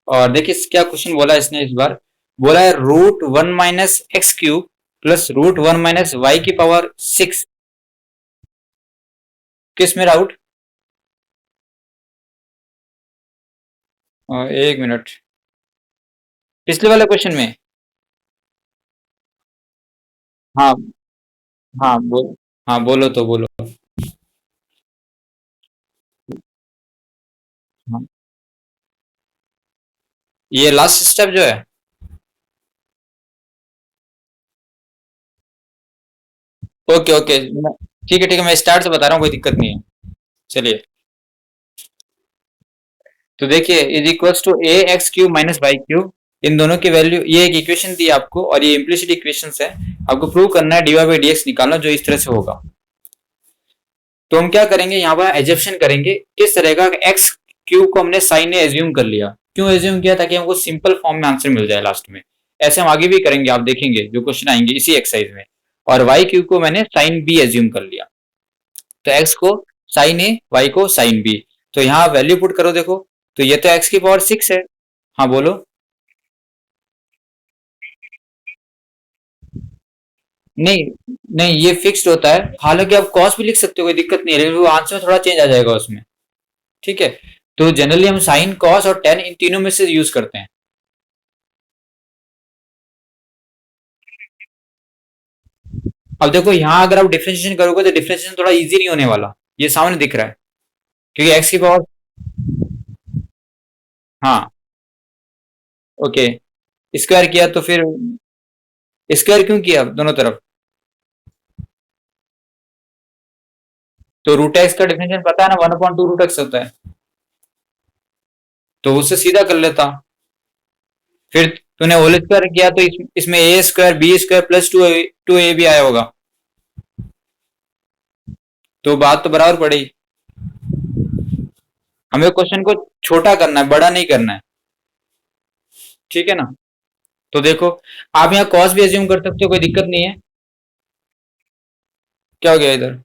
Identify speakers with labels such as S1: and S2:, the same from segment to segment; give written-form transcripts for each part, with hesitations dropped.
S1: और देखिए क्या क्वेश्चन बोला है इसने इस बार। बोला है √1 - x³ प्लस √1 - y⁴ किस में राउट? एक मिनट। पिछले वाले क्वेश्चन में। हाँ हाँ बोल। हाँ बोलो तो बोलो। हाँ, ये लास्ट स्टेप जो है। Okay okay. ठीक है मैं स्टार्ट से बता रहा हूँ, कोई दिक्कत नहीं है। चलिए। तो देखिए is equals to ax³ - y³। इन दोनों की वैल्यू, ये एक इक्वेशन दी है आपको और ये इम्प्लिसिट इक्वेशन है। आपको प्रूव करना है dy/dx निकालना, जो इस तरह से होगा। तो हम क्या करेंगे, यहाँ पर एजप्शन करेंगे किस तरह का। x³ को हमने साइन ए एज्यूम कर लिया। क्यों एज्यूम किया? ताकि हमको सिंपल फॉर्म में आंसर मिल जाए लास्ट में। ऐसे हम आगे भी करेंगे, आप देखेंगे जो क्वेश्चन आएंगे इसी एक्सरसाइज में। और y³ को मैंने साइन बी एज्यूम कर लिया। तो x को साइन ए, y को साइन बी। तो यहाँ वैल्यू पुट करो, देखो। तो ये तो x⁴ है। हाँ बोलो। नहीं नहीं, ये फिक्स्ड होता है। हालांकि आप कॉस भी लिख सकते हो, कोई दिक्कत नहीं है, लेकिन वो आंसर में थोड़ा चेंज आ जाएगा उसमें। ठीक है। तो जनरली हम साइन, कॉस और टेन इन तीनों में से यूज करते हैं। अब देखो यहाँ अगर आप डिफरेंशिएशन करोगे तो डिफरेंशिएशन थोड़ा इजी नहीं होने वाला। ये सामने दिख रहा है। क्योंकि एक्स की पावर। हाँ। ओके। स्क्वायर किया तो फिर स्क्वायर क्यों किया दोनों तरफ? तो √x का डिफरेंशिएशन पता है ना, 1/2 √x होता है। तो उससे सीधा कर लेता। फिर तूने होल स्क्वायर किया तो इसमें a² b² प्लस टू ए भी आया होगा। तो बात तो बराबर पड़ी। हमें क्वेश्चन को छोटा करना है, बड़ा नहीं करना है। ठीक है ना। तो देखो, आप यहाँ कॉस भी एज्यूम कर सकते हो, कोई दिक्कत नहीं है। क्या हो गया इधर?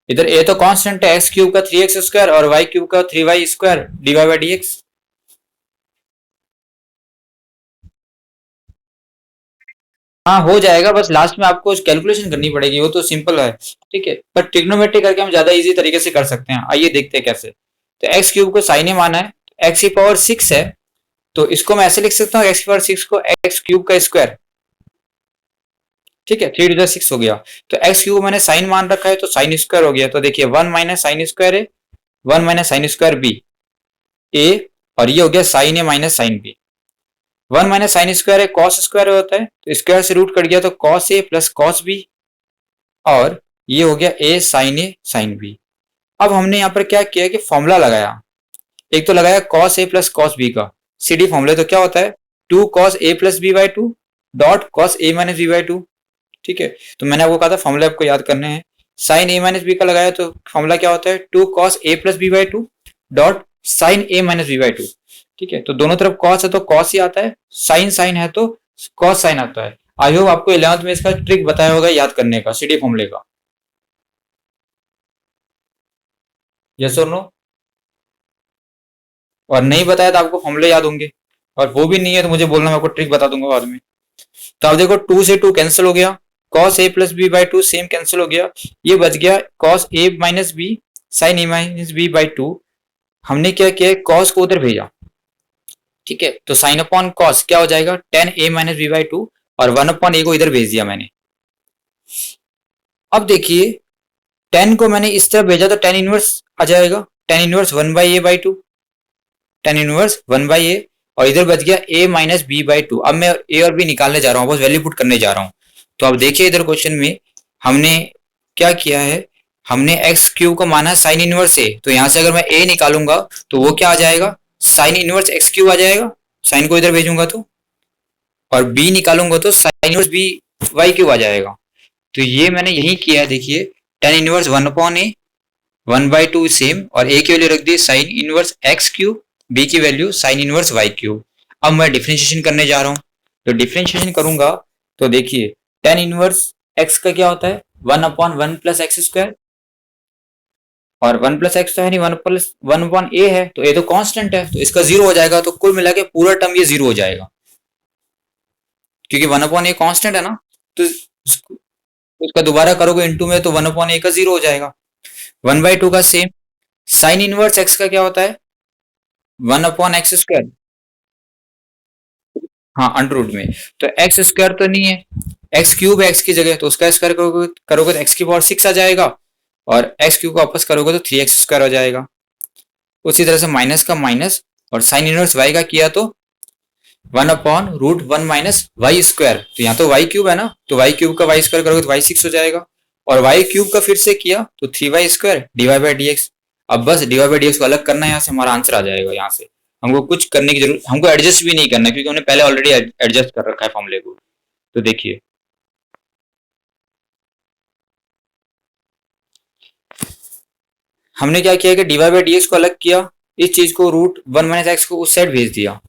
S1: इधर ए तो कांस्टेंट है, x³ का 3x² और y³ का 3y² dy/dx। हाँ हो जाएगा, बस लास्ट में आपको कैलकुलेशन करनी पड़ेगी, वो तो सिंपल है। ठीक है, पर ट्रिग्नोमेट्री करके हम ज्यादा इजी तरीके से कर सकते हैं। आइए देखते हैं कैसे। तो x³ को साइन ए माना है, x⁴ है। तो इसको मैं ऐसे लिख सकता हूँ, x⁴ को x³ का स्क्वायर। ठीक है, 3 × 6 हो गया। तो x³ को मैंने साइन मान रखा है, तो साइन स्क्वायर हो गया। तो देखिए 1 - sin² है, 1 - sin²b a। और ये हो गया sine a minus sine B. 1 - sin² है, कॉस स्क्वायर होता है, तो स्क्वायर से रूट कट गया, तो cos A plus cos B. और ये हो गया ए साइन बी। अब हमने यहाँ पर क्या किया कि फॉर्मूला लगाया। एक तो लगाया cos A plus cos B का सी डी फॉर्मूला। तो क्या होता है, 2 cos a + b/2 dot cos a - b/2। ठीक है। तो मैंने आपको कहा था फॉर्मूला आपको याद करने हैं। साइन a - b का लगाया तो फॉर्मूला क्या होता है, 2 cos a + b/2 dot sine a - b/2। ठीक है। तो दोनों तरफ कॉस है तो कॉस ही आता है, साइन साइन है तो कॉस साइन आता है। आई होप आपको 11th में इसका ट्रिक बताया होगा याद करने का, सीडी फॉर्मूले का। यस और नो? और नहीं बताया तो आपको फॉर्मूले याद होंगे। और वो भी नहीं है तो मुझे बोलना, मैं आपको ट्रिक बता दूंगा बाद में। तो आप देखो 2 से 2 कैंसिल हो गया, cos a + b/2 same cancel हो गया। ये बच गया cos a - b sin a - b/2। हमने क्या किया, cos को उधर भेजा। ठीक है। तो साइन अपॉन कॉस क्या हो जाएगा, tan a - b/2। और 1/a को इधर भेज दिया मैंने। अब देखिए, tan को मैंने इस तरफ भेजा तो tan इनवर्स आ जाएगा, tan inverse 1/a/2, tan inverse 1/a। और इधर बच गया a - b/2। अब मैं a और b निकालने जा रहा हूँ, बस वैल्यू पुट करने जा रहा हूँ। तो अब देखिए इधर क्वेश्चन में हमने क्या किया है, हमने x³ को माना साइन इनवर्स ए। तो यहां से अगर मैं a निकालूंगा तो वो क्या आ जाएगा, साइन इनवर्स x³ आ जाएगा, साइन को इधर भेजूंगा तो। और b निकालूंगा तो साइन इनवर्स y³ आ जाएगा। तो ये मैंने यही किया है, देखिए tan इनवर्स 1/a, 1/2 सेम, और a की वैल्यू रख the sine inverse x³, b की वैल्यू साइन इनवर्स y³। अब मैं डिफ्रेंशिएशन करने जा रहा हूँ। तो डिफ्रेंशिएशन करूंगा तो देखिए tan इनवर्स x का क्या होता है, 1/1 + x²। और 1+x तो है नहीं, 1+1 है, तो a तो कांस्टेंट है, तो इसका 0 हो जाएगा, तो कुल मिला के पूरा टर्म ये 0 हो जाएगा, क्योंकि 1/a कांस्टेंट है ना, तो उसका दोबारा करोगे इनटू में तो 1/a का 0 हो जाएगा। 1/2 का सेम, साइन इनवर्स x का क्या होता है, 1/x²। हाँ, अंडर रूट में, तो x² तो नहीं है, x³ है x की जगह, तो उसका स्क्वायर करोगे तो x⁴ आ जाएगा, और x³ को वापस करोगे तो 3x² हो जाएगा। उसी तरह से माइनस का माइनस, और साइन इनवर्स y का किया तो 1/√1 - y², तो यहाँ तो y³ है ना, तो y³ का y² करोगे तो y6 हो जाएगा, और y³ का फिर से किया तो 3y² dy/dx। अब बस dy/dx को अलग करना है, यहाँ से हमारा आंसर आ जाएगा। यहाँ से हमको कुछ करने की जरूरत, हमको एडजस्ट भी नहीं करना, क्योंकि हमने पहले ऑलरेडी एडजस्ट कर रखा है फॉर्मूले को। तो देखिए, हमने क्या किया कि dy/dx को अलग किया, इस चीज को √1 - x को उस साइड भेज दिया,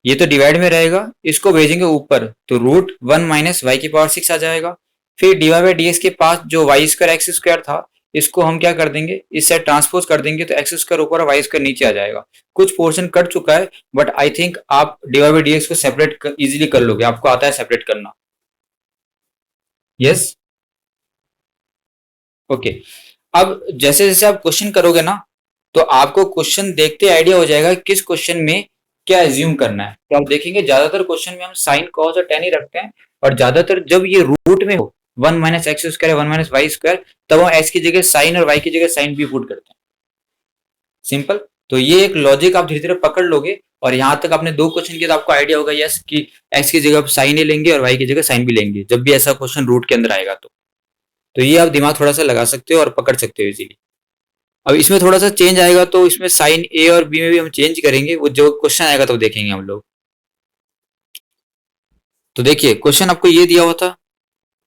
S1: ये तो डिवाइड में रहेगा, इसको भेजेंगे ऊपर, तो √1 - y⁴ आ जाएगा। फिर dy/dx के पास जो y²x² था, इसको हम क्या कर देंगे, इस साइड ट्रांसपोज कर देंगे, तो x² ऊपर और y² नीचे आ जाएगा। कुछ पोर्शन कट चुका है, बट आई थिंक आप dy/dx को सेपरेट इजीली कर लोगे, आपको आता है सेपरेट करना। Yes, okay. अब जैसे जैसे आप क्वेश्चन करोगे ना, तो आपको क्वेश्चन देखते आइडिया हो जाएगा किस क्वेश्चन में क्या एज्यूम करना है। तो आप देखेंगे ज्यादातर क्वेश्चन में हम साइन कॉस और टेन ही रखते हैं, और ज्यादातर जब ये रूट में हो 1 - x², 1 - y², तब हम x की जगह साइन और y की जगह साइन भी पुट करते हैं। सिंपल। तो ये एक लॉजिक आप धीरे धीरे पकड़ लोगे, और यहाँ तक आपने 2 क्वेश्चन किया तो आपको आइडिया होगा यस कि x की जगह आप साइन ही लेंगे और y की जगह साइन भी लेंगे, जब भी ऐसा क्वेश्चन रूट के अंदर आएगा। तो ये आप दिमाग थोड़ा सा लगा सकते हो और पकड़ सकते हो इजीली। अब इसमें थोड़ा सा चेंज आएगा, तो इसमें साइन ए और बी में भी हम चेंज करेंगे, वो जो क्वेश्चन आएगा तो देखेंगे हम लोग। तो देखिए, क्वेश्चन आपको ये दिया हुआ था,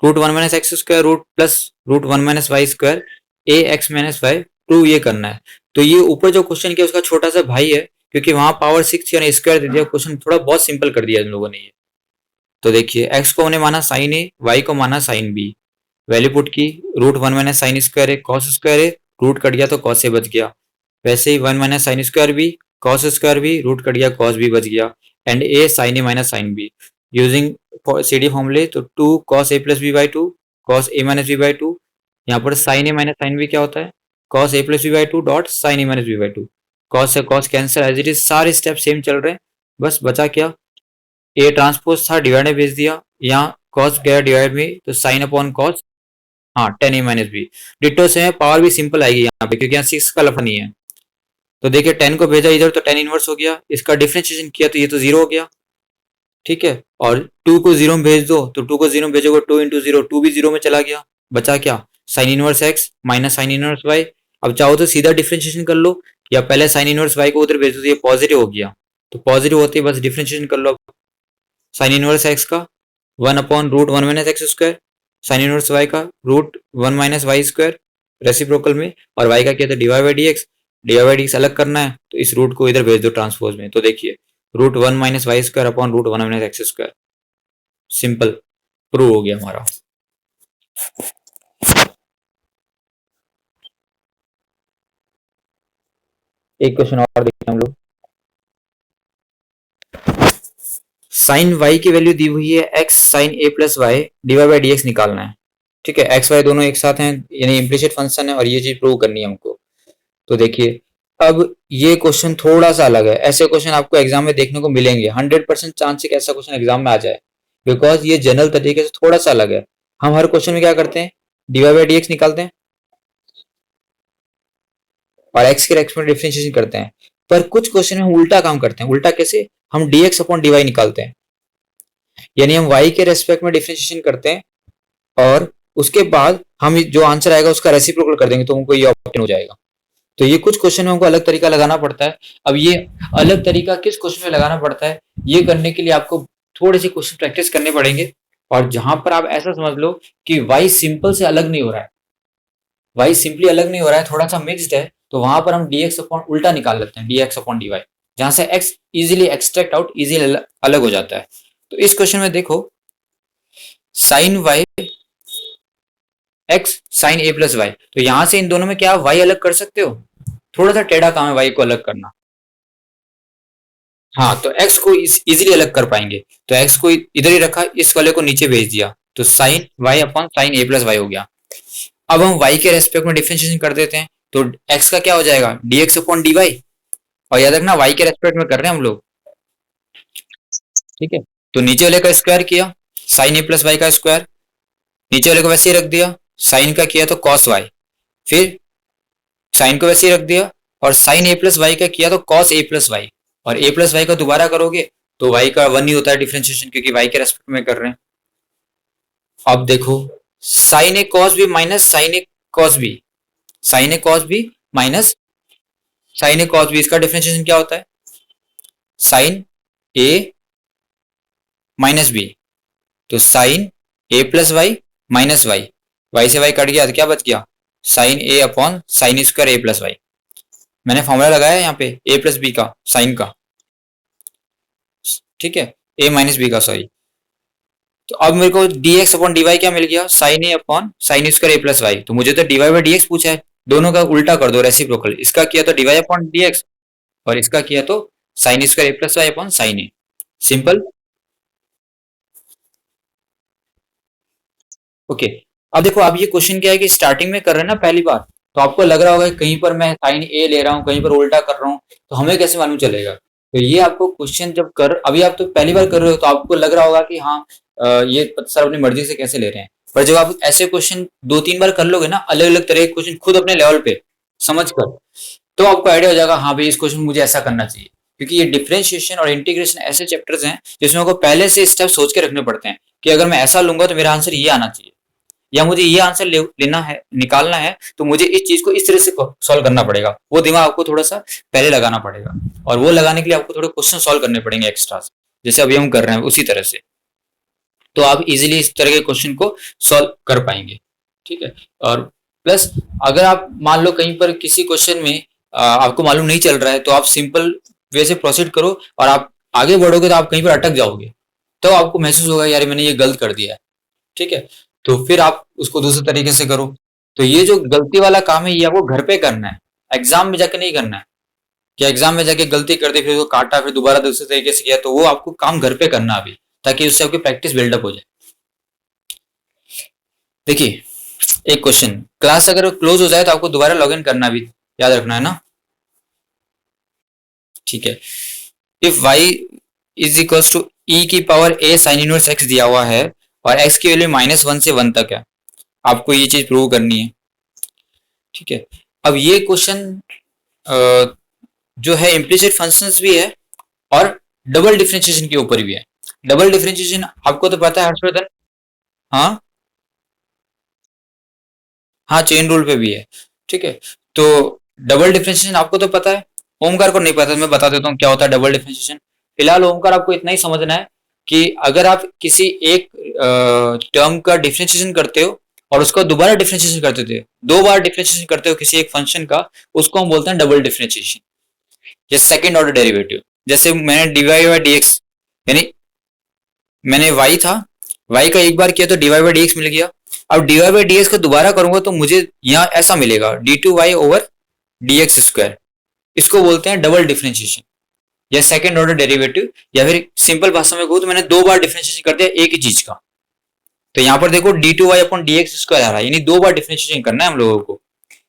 S1: √1 - x², root plus √1 - y², ax - y, टू ये करना है। तो ये ऊपर जो क्वेश्चन किया उसका छोटा सा भाई है, क्योंकि वहां पावर 6 यानी स्क्वायर दे दिया, क्वेश्चन थोड़ा बहुत सिंपल कर दिया इन लोगों ने ये। तो देखिए, x को हमने माना साइन ए, y को माना साइन बी, वैल्यू पुट की, √1 - sin² है, cos² है, रूट कट गया तो cos से बच गया। वैसे ही 1 - sin² भी, cos² भी, रूट कट गया cos भी बच गया, and a sin a - sin b, using CD फॉर्मूले, तो 2 cos a + b/2, cos a - b/2, यहाँ पर sin a - sin b क्या होता है, cos a + b/2 dot sin a - b/2, cos से cos cancel, as it is सारे step same चल रहे हैं। बस बचा क्या, a ट्रांसपोज था, डिवाइड में भेज दिया, यहाँ cos गया डिवाइड में, तो sin अपॉन cos, हाँ, 10a - b, डिटो से पावर भी सिंपल आएगी यहाँ पे, क्योंकि यहाँ 6 का लफा नहीं है। तो देखिए, 10 को भेजा इधर तो 10 इनवर्स हो गया, इसका डिफरेंशिएशन किया तो ये तो 0 हो गया, ठीक है। और 2 को 0 में भेज दो, तो 2 को 0 में भेजोगे 2 × 0, 2 भी 0 में चला गया, बचा क्या, sign inverse x minus sine inverse y। अब चाहो तो सीधा डिफरेंशिएशन कर लो, या पहले साइन इनवर्स y को उधर भेज दो, तो ये पॉजिटिव हो गया, तो पॉजिटिव होते ही बस डिफरेंशिएशन कर लो। साइन इनवर्स x का 1/√1 - x², साइन इनवर्स y का √1 - y², रेसिप्रोकल में, और y का क्या था, dy/dx, dy/dx अलग करना है, तो इस रूट को इधर भेज दो ट्रांसपोज में, तो देखिए √1 - y² upon √1 - x², simple, prove हो गया हमारा। एक क्वेश्चन और देखते हैं हम लोग। साइन y की वैल्यू दी हुई है x sign a + y, dy/dx निकालना है, ठीक है। एक्स वाई दोनों एक साथ हैं, यानी इम्प्लिसिट फंक्शन है, और ये चीज प्रूव करनी है हमको। तो देखिए, अब ये क्वेश्चन थोड़ा सा अलग है, ऐसे क्वेश्चन आपको एग्जाम में देखने को मिलेंगे, 100% चांस है कि ऐसा क्वेश्चन एग्जाम में आ जाए, बिकॉज ये जनरल तरीके से थोड़ा सा अलग है। हम हर क्वेश्चन में क्या करते हैं, dy/dx निकालते हैं और x के रेस्पेक्ट में डिफरेंशिएशन करते हैं, पर कुछ क्वेश्चन में हम उल्टा काम करते हैं। उल्टा कैसे, हम dx अपॉन dy निकालते हैं, यानी हम y के रेस्पेक्ट में डिफरेंशिएशन करते हैं, और उसके बाद हम जो आंसर आएगा उसका रेसिप्रोकल कर देंगे, तो हमको ये ऑप्शन हो जाएगा। तो ये कुछ क्वेश्चन में हमको अलग तरीका लगाना पड़ता है। अब ये अलग तरीका किस क्वेश्चन में लगाना पड़ता है, ये करने के लिए आपको थोड़े से क्वेश्चन प्रैक्टिस करने पड़ेंगे, और जहां पर आप ऐसा समझ लो कि y सिंपल से अलग नहीं हो रहा है, y सिंपली अलग नहीं हो रहा है, थोड़ा सा मिक्स्ड है, तो वहां पर हम dx अपॉन उल्टा निकाल लेते हैं, dx अपॉन dy, जहां से x easily extract out, easily अलग हो जाता है। तो इस क्वेश्चन में देखो, sign y x sign a plus Y. तो यहां से इन दोनों में क्या आप वाई अलग कर सकते हो? थोड़ा सा टेढ़ा काम है वाई को अलग करना। हाँ, तो एक्स को इजीली अलग कर पाएंगे। तो एक्स को इधर ही रखा, इस वाले को नीचे भेज दिया, तो sign Y upon sine a plus Y हो गया। अब हम वाई के रेस्पेक्ट में डिफरेंशिएशन कर देते हैं, तो एक्स का क्या हो जाएगा, डीएक्स अपॉन डी वाई। और याद रखना वाई के रेस्पेक्ट में कर रहे हैं हम लोग, ठीक है। तो नीचे वाले का स्क्वायर किया, साइन ए प्लस वाई का स्क्वायर, नीचे वाले को वैसे ही रख दिया, साइन का किया तो कॉस वाई, फिर साइन को वैसे ही रख दिया, और साइन ए प्लस वाई का किया तो कॉस ए प्लस वाई, और ए प्लस वाई का दोबारा करोगे तो वाई का वन ही होता है डिफरेंशिएशन, क्योंकि वाई के रेस्पेक्ट में कर रहे हैं। अब देखो, sine a cos b minus sine a cos b, sine a cos b minus sine a cos b, इसका डिफरेंशिएशन क्या होता है, साइन ए माइनस बी, तो sine a plus y minus y, y से वाई कट गया तो क्या बच गया, साइन ए अपॉन साइन स्क्वायर ए प्लस वाई। मैंने फॉर्मूला लगाया यहाँ पे ए प्लस बी का, साइन का, ठीक है, ए माइनस बी का, सॉरी। तो अब मेरे को D X upon D Y क्या मिल गया, साइन ए अपॉन साइन स्क्वायर ए प्लस वाई। तो मुझे तो D Y by D X पूछा है, दोनों का उल्टा कर दो, रेसिप्रोकल। इसका किया तो D Y upon D X, और इसका किया तो sine square A plus Y upon sine A. Simple. Okay. अब देखो, अब ये क्वेश्चन क्या है कि स्टार्टिंग में कर रहे हैं ना पहली बार, तो आपको लग रहा होगा कि कहीं पर मैं साइन ए ले रहा हूँ, कहीं पर उल्टा कर रहा हूँ, तो हमें कैसे मालूम चलेगा। तो ये आपको क्वेश्चन जब कर, अभी आप तो पहली बार कर रहे हो तो आपको लग रहा होगा कि हाँ ये सर अपनी मर्जी से कैसे ले रहे हैं। पर जब आप ऐसे क्वेश्चन दो तीन बार कर लोगे ना, अलग अलग तरह के क्वेश्चन खुद अपने लेवल पे समझ कर, तो आपको आइडिया हो जाएगा हाँ भाई इस क्वेश्चन मुझे ऐसा करना चाहिए। क्योंकि ये डिफरेंशिएशन और इंटीग्रेशन ऐसे चैप्टर्स हैं जिसमें आपको पहले से स्टेप सोच के रखने पड़ते हैं कि अगर मैं ऐसा लूंगा तो मेरा आंसर ये आना चाहिए, या मुझे ये आंसर लेना है, निकालना है, तो मुझे इस चीज को इस तरह से सॉल्व करना पड़ेगा। वो दिमाग आपको थोड़ा सा पहले लगाना पड़ेगा, और वो लगाने के लिए आपको थोड़े क्वेश्चन सॉल्व करने पड़ेंगे एक्स्ट्रा, जैसे अभी हम कर रहे हैं उसी तरह से। तो आप इजीली इस तरह के क्वेश्चन को सॉल्व कर पाएंगे, ठीक है। और प्लस अगर आप मान लो कहीं पर किसी क्वेश्चन में आपको मालूम नहीं चल रहा है, तो आप सिंपल वे से प्रोसीड करो, और आप आगे बढ़ोगे तो आप कहीं पर अटक जाओगे, तो आपको महसूस होगा यार मैंने ये गलत कर दिया है, ठीक है। तो फिर आप उसको दूसरे तरीके से करो। तो ये जो गलती वाला काम है ये आपको घर पे करना है, एग्जाम में जाके नहीं करना है। कि एग्जाम में जाके गलती कर दी, फिर उसको काटा, फिर दोबारा दूसरे तरीके से किया, तो वो आपको काम घर पे करना अभी, ताकि उससे आपकी प्रैक्टिस बिल्डअप हो जाए। देखिए, एक क्वेश्चन, क्लास अगर क्लोज हो जाए तो आपको दोबारा लॉग इन करना भी याद रखना है ना, ठीक है। If y is equal to e की power a sine inverse x दिया हुआ है, और x की वैल्यू -1 से 1 तक है, आपको ये चीज प्रूव करनी है, ठीक है। अब ये क्वेश्चन जो है इम्प्लिसिट फंक्शंस भी है और डबल डिफरेंशिएशन के ऊपर भी है। डबल डिफरेंशिएशन आपको तो पता है हर्षवर्धन। हाँ हाँ, चेन रूल पे भी है, ठीक है। तो डबल डिफरेंशिएशन आपको तो पता है, ओमकार को नहीं पता, मैं बता देता हूँ क्या होता है डबल डिफरेंशिएशन। फिलहाल ओमकार आपको इतना ही समझना है कि अगर आप किसी एक टर्म का डिफरेंशिएशन करते हो और उसका दोबारा डिफरेंशिएशन करते थे, दो बार डिफरेंशिएशन करते हो किसी एक फंक्शन का, उसको हम बोलते हैं डबल डिफरेंशिएशन, जैसे सेकंड ऑर्डर डेरिवेटिव। जैसे मैंने डीवाई बाई डी एक्स, यानी मैंने वाई था, वाई का एक बार किया तो डीवाई बाई डी एक्स मिल गया। अब डीवाई बाई डी एक्स का दोबारा करूंगा तो मुझे यहाँ ऐसा मिलेगा D two Y over D x square. इसको बोलते हैं डबल डिफरेंशिएशन या सेकंड ऑर्डर डेरिवेटिव, या फिर सिंपल भाषा में कहूँ तो मैंने दो बार डिफरेंशिएशन कर दिया एक ही चीज का। तो यहाँ पर देखो d two y upon D x square आ रहा है, यानी दो बार डिफरेंशिएशन करना है हम लोगों को।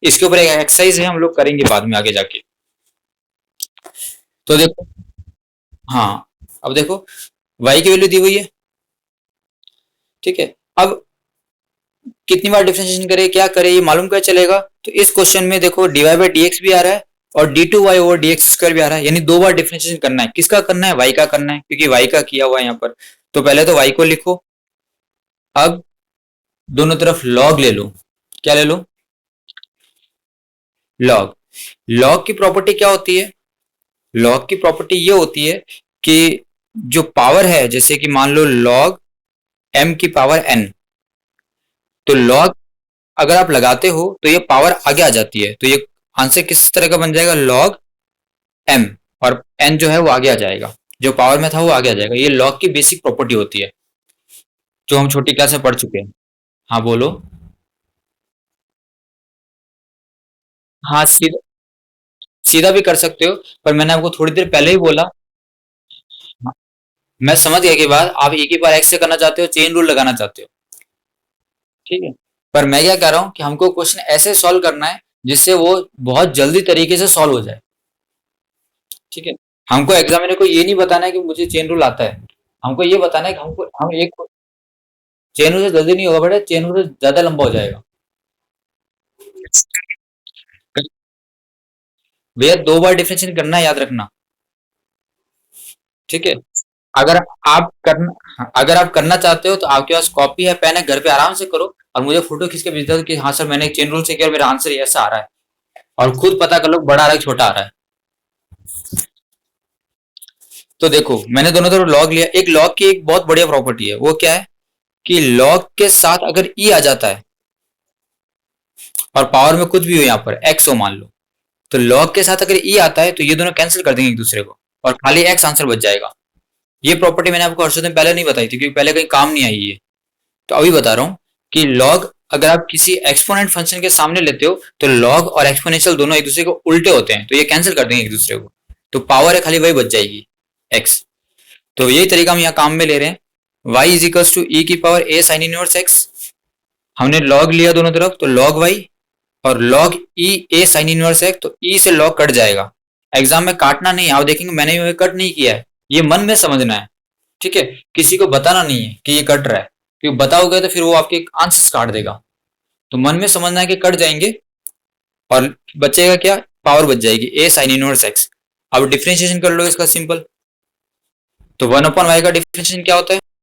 S1: इसके ऊपर एक एक्सरसाइज है, हम लोग करेंगे बाद में आगे जाके। तो देखो, हाँ, अब देखो y की वैल्यू दी हुई है, ठीक है। अब कितनी बार डिफरेंशिएशन करे, क्या करे, ये मालूम क्या चलेगा। तो इस क्वेश्चन में देखो D Y by D X भी आ रहा है और D two Y over D x square भी आ रहा है, यानी दो बार डिफरेंशिएशन करना है। किसका करना है, y का करना है, क्योंकि y का किया हुआ है यहाँ पर। तो पहले तो y को लिखो, अब दोनों तरफ log ले लो। क्या ले लो, log। log की प्रॉपर्टी क्या होती है, log की प्रॉपर्टी ये होती है कि जो पावर है, जैसे कि मान लो log m की पावर n, तो log अगर आप लगाते हो तो ये पावर आगे आ जाती है, तो ये आंसर किस तरह का बन जाएगा, log m, और n जो है वो आगे आ जाएगा, जो पावर में था वो आगे आ जाएगा। ये log की बेसिक प्रॉपर्टी होती है जो हम छोटी क्लास में पढ़ चुके हैं। हाँ बोलो। हाँ सीधा, सीधा भी कर सकते हो, पर मैंने आपको थोड़ी देर पहले ही बोला। मैं समझ गया कि बात आप एक ही बार एक्स से करना चाहते हो, चेन रूल लगाना चाहते हो, ठीक है। पर मैं क्या कह रहा हूँ कि हमको क्वेश्चन ऐसे सॉल्व करना है जिससे वो बहुत जल्दी तरीके से सॉल्व हो जाए, ठीक है। हमको एग्जामिनर को ये नहीं बताना है कि मुझे चेन रूल आता है, हमको ये बताना है कि हमको हम एक चेन रूल से जल्दी नहीं होगा बेटा, चेन रूल से ज्यादा लंबा हो जाएगा। भैया 2 बार डिफरेंशिएशन करना है, याद रखना, ठीक है। अगर आप करना अगर आप करना चाहते हो तो आपके पास कॉपी है, पेन है, घर पे आराम से करो और मुझे फोटो खींच के भेज दो कि हाँ सर मैंने एक चेन रूल से किया और मेरा आंसर ये ऐसा आ रहा है, और खुद पता कर लो बड़ा आ रहा है छोटा आ रहा है। तो देखो मैंने दोनों तरफ लॉग लिया, एक लॉग की एक बहुत बढ़िया प्रॉपर्टी है, वो क्या है कि लॉग के साथ अगर ई आ जाता है और पावर में कुछ भी हो यहाँ पर एक्स हो मान लो, तो लॉग के साथ अगर ई आता है तो ये दोनों कैंसिल कर देंगे एक दूसरे को और खाली एक्स आंसर बच जाएगा। ये प्रॉपर्टी मैंने आपको हर्षद दिन पहले नहीं बताई थी क्योंकि पहले कहीं काम नहीं आई ये, तो अभी बता रहा हूँ कि लॉग अगर आप किसी एक्सपोनेंट फंक्शन के सामने लेते हो तो लॉग और एक्सपोनेंशियल दोनों एक दूसरे को उल्टे होते हैं, तो ये कैंसिल कर देंगे एक दूसरे को, तो पावर है खाली वही बच जाएगी एक्स। तो यही तरीका हम यहाँ काम में ले रहे हैं, y is equals to e की पावर ए साइन इनवर्स एक्स, हमने लॉग लिया दोनों तरफ तो लॉग वाई, और लॉग ई ए साइन इनवर्स एक्स, तो ई से लॉग कट जाएगा। एग्जाम में काटना नहीं, आप देखेंगे मैंने ये कट नहीं किया है, ये मन में समझना है, ठीक है। किसी को बताना नहीं है कि ये कट रहा है, क्योंकि बताओगे तो फिर वो आपके आंसर्स काट देगा। तो मन में समझना है कि कट जाएंगे और बचेगा क्या, पावर बच जाएगी ए साइन इनवर्स एक्स। अब डिफरेंशिएशन कर लो इसका सिंपल, तो 1/y का डिफरेंशिएशन क्या होता